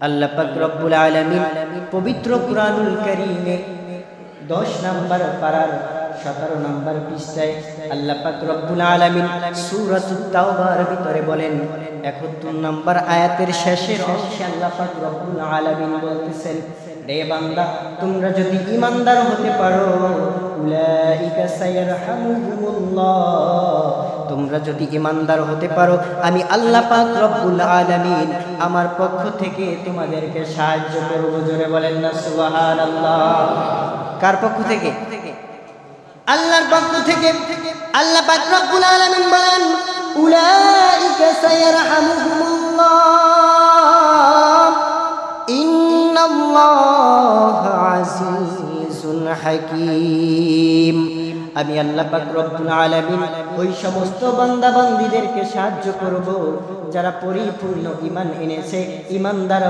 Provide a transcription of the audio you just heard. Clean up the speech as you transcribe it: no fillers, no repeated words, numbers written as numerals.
আল্লাহ পাক রব্বুল আলামিন পবিত্র কুরআনুল কারীমের 10 নম্বর পারার 17 নম্বর পৃষ্ঠায় আল্লাহ পাক রব্বুল আলামিন সূরাতুত তাওবার ভিতরে বলেন 71 নম্বর আয়াতের শেষের অংশে আল্লাহ পাক রব্বুল আলামিন বলতেছেন, রে বান্দা, তোমরা যদি ঈমানদার হতে পারো, উলাইকা সায়ারহামুহুমুল্লাহ, তোমরা যদি ঈমানদার হতে পারো, আমি আল্লাহ পাক রব্বুল আলামিন আমার পক্ষ থেকে তোমাদেরকে সাহায্য করব। জোরে বলেন না সুবহানাল্লাহ। কার পক্ষ থেকে? আল্লাহর পক্ষ থেকে। আল্লাহ পাক রব্বুল আলামিন বলেন, উলাইকা সায়ারহামুহুমুল্লাহ ইন্নাল্লাহা আজিজুন হাকীম। আমি আল্লাহ পাক রব্বুল আলামিন ওই সমস্ত বান্দা বান্দীদেরকে সাহায্য করব যারা পরিপূর্ণ ঈমান এনেছে, ঈমানদার